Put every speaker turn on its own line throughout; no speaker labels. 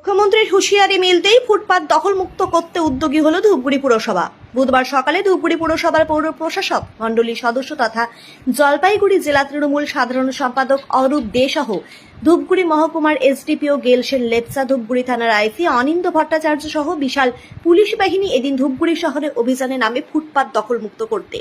মুখ্যমন্ত্রীর হুঁশিয়ারি মিলতেই ফুটপাত দখলমুক্ত করতে উদ্যোগী হল ধূপগুড়ি পুরসভা। বুধবার সকালে ধূপগুড়ি পুরসভার পৌর প্রশাসক মণ্ডলীর সদস্য তথা জলপাইগুড়ি জেলা তৃণমূল সাধারণ সম্পাদক অরূপ দে সহ ধূপগুড়ি মহকুমার এসডিপিও গেল সেন লেপচা, ধূপগুড়ি থানার আইসি অনিন্দ ভট্টাচার্য সহ বিশাল পুলিশ বাহিনী এদিন ধূপগুড়ি শহরে অভিযানে নামে ফুটপাত দখলমুক্ত করতে।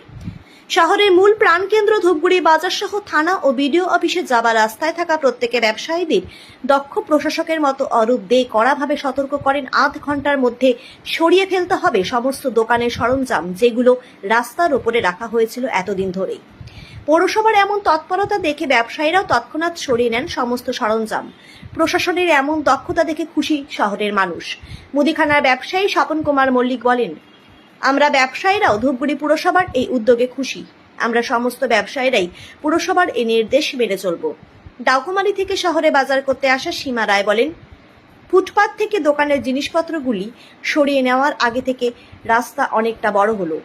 শহরের মূল প্রাণকেন্দ্র ধূপগুড়ি বাজার সহ থানা ও বিডিও অফিসে যাবার রাস্তায় থাকা প্রত্যেকে ব্যবসায়ীদের দক্ষ প্রশাসকের মতো অরূপ দে কড়াভাবে সতর্ক করেন, আধ ঘন্টার মধ্যে সরিয়ে ফেলতে হবে সমস্ত দোকানের সরঞ্জাম যেগুলো রাস্তার ওপরে রাখা হয়েছিল এতদিন ধরেই। পৌরসভার এমন তৎপরতা দেখে ব্যবসায়ীরাও তৎক্ষণাৎ সরিয়ে নেন সমস্ত সরঞ্জাম। প্রশাসনের এমন দক্ষতা দেখে খুশি শহরের মানুষ। মুদিখানার ব্যবসায়ী স্বপন কুমার মল্লিক বলেন, আমরা ব্যবসায়ীরাও ধূপগুড়ি পুরসভার এই উদ্যোগে খুশি। আমরা সমস্ত ব্যবসায়ীরাই পুরসভার এই নির্দেশ মেনে চলব। ডাকুমারি থেকে শহরে বাজার করতে আসা সীমা রায় বলেন, ফুটপাত থেকে দোকানের জিনিসপত্রগুলি সরিয়ে নেওয়ার আগে থেকে রাস্তা অনেকটা বড় হলো,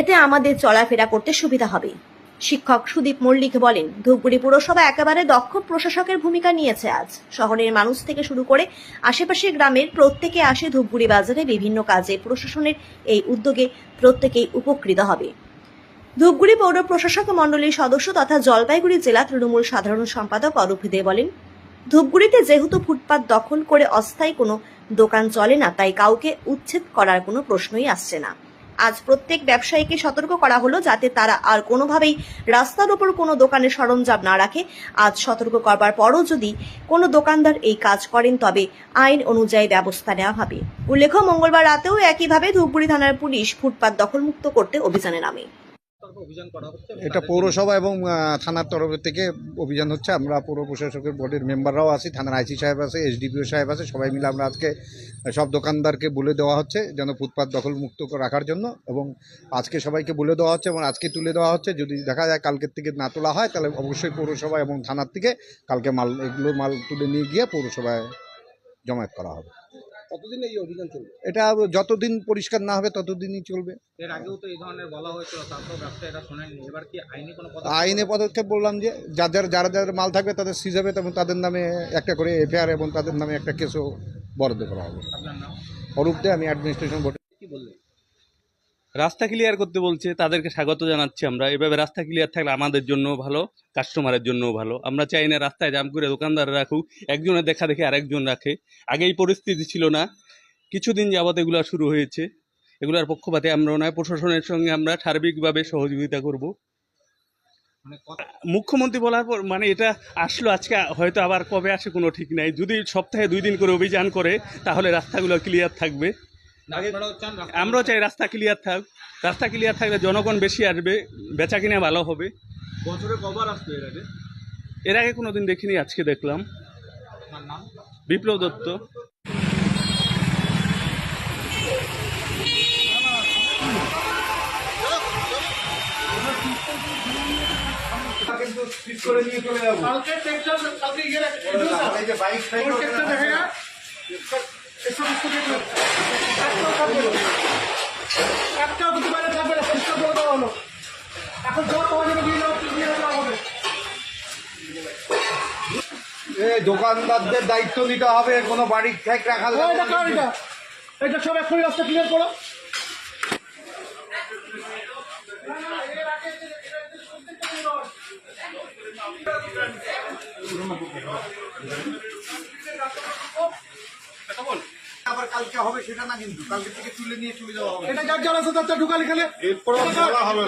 এতে আমাদের চলাফেরা করতে সুবিধা হবে। শিক্ষক সুদীপ মল্লিক বলেন, ধূপগুড়ি পুরসভা একেবারে দক্ষ প্রশাসকের ভূমিকা নিয়েছে। আজ শহরের মানুষ থেকে শুরু করে আশেপাশের গ্রামের প্রত্যেকে আসে ধূপগুড়ি বাজারে বিভিন্ন কাজে। প্রশাসনের এই উদ্যোগে প্রত্যেকেই উপকৃত হবে। ধূপগুড়ি পৌর প্রশাসক মণ্ডলীর সদস্য তথা জলপাইগুড়ি জেলা তৃণমূল সাধারণ সম্পাদক অরূপ দে বলেন, ধূপগুড়িতে যেহেতু ফুটপাত দখল করে অস্থায়ী কোনো দোকান চলে না, তাই কাউকে উচ্ছেদ করার কোনো প্রশ্নই আসছে না। আজ প্রত্যেক ব্যবসায়ীকে সতর্ক করা হলো যাতে তারা আর কোনোভাবেই রাস্তার ওপর কোনো দোকানের সরঞ্জাম না রাখে। আজ সতর্ক করবার পরও যদি কোনো দোকানদার এই কাজ করেন তবে আইন অনুযায়ী ব্যবস্থা নেওয়া হবে। উল্লেখ্য, মঙ্গলবার রাতেও একইভাবে ধূপগুড়ি থানার পুলিশ ফুটপাত দখলমুক্ত করতে অভিযানে নামে।
এটা পৌরসভা এবং থানার তরফ থেকে অভিযান হচ্ছে। আমরা পৌর প্রশাসকের বোর্ডের মেম্বাররাও আছি, থানার আইসি সাহেব আছে, এসডিপিও সাহেব আছে, সবাই মিলে আমরা আজকে সব দোকানদারকে বলে দেওয়া হচ্ছে যেন ফুটপাত দখলমুক্ত রাখার জন্য, এবং আজকে সবাইকে বলে দেওয়া হচ্ছে এবং আজকে তুলে দেওয়া হচ্ছে। যদি দেখা যায় কালকের থেকে না তোলা হয় তাহলে অবশ্যই পৌরসভা এবং থানার থেকে কালকে মাল তুলে নিয়ে গিয়ে পৌরসভায় জমায়েত করা হবে।
কতদিন এই অভিযান চলবে?
এটা যতদিন পরিষ্কার না হবে ততদিনই চলবে।
এর আগেও তো এই ধরনের বলা হয়েছিল, তারপর ব্যবসায়ীরা শোনেননি। এবার কি আইনি কোনো
আইনে পদক্ষেপ বললাম যে যারা মাল থাকবে তাদের সিজ হবে এবং তাদের নামে একটা করে এফআইআর এবং তাদের নামে একটা কেসও বরাদ্দ করা হবে।
আপনার নাম?
অরূপ দে, আমি অ্যাডমিনিস্ট্রেশন বোর্ডে।
কি বললেন?
রাস্তা ক্লিয়ার করতে বলছে, তাদেরকে স্বাগত জানাচ্ছি আমরা। এভাবে রাস্তা ক্লিয়ার থাকলে আমাদের জন্য ভালো, কাস্টমারের জন্য ভালো। আমরা চাই না রাস্তায় জাম করে দোকানদার রাখুক, একজনের দেখা দেখে আরেকজন রাখে। আগে এই পরিস্থিতি ছিল না, কিছুদিন যাবত এগুলো শুরু হয়েছে। এগুলোর পক্ষপাতে আমরাও নয়, প্রশাসনের সঙ্গে আমরা সার্বিকভাবে সহযোগিতা করব। মুখ্যমন্ত্রী বলার পর মানে এটা আসলো আজকে, হয়তো আবার কবে আসে কোনো ঠিক নাই। যদি সপ্তাহে 2 দিন করে অভিযান করে তাহলে রাস্তাগুলো ক্লিয়ার থাকবে। আমরাও চাই রাস্তা ক্লিয়ার থাক। রাস্তা ক্লিয়ার থাকলে জনগণ বেশি আসবে, বেচা কিনা ভালো হবে।
বছরে কবার আসতো এর আগে?
এর আগে কোনোদিন দেখিনি, আজকে দেখলাম।
আপনার নাম?
বিপ্লব দত্ত।
দোকানদারদের দায়িত্ব নিতে হবে, কোনো বাড়ির ঠেক রাখা
এটা সব এখনই রাস্তা ক্লিয়ার করো।
আবার কালকে হবে সেটা না, কিন্তু কালকে থেকে তুলে নিয়ে চলে যাওয়া হবে।
এটা যার যার আছে তার ঢুকালে খেলে
এরপরে হবে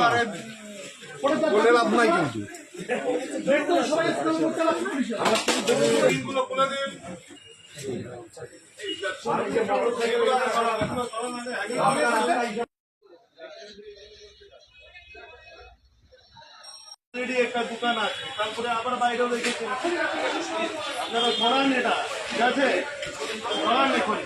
না, বলে লাভ নাই কিন্তু।
সবাই করতে লাগবে
একটা দোকান আছে, তারপরে আবার বাইরেও রেখেছে। আপনারা ধরান, এটা ঠিক আছে, ধরান এখন।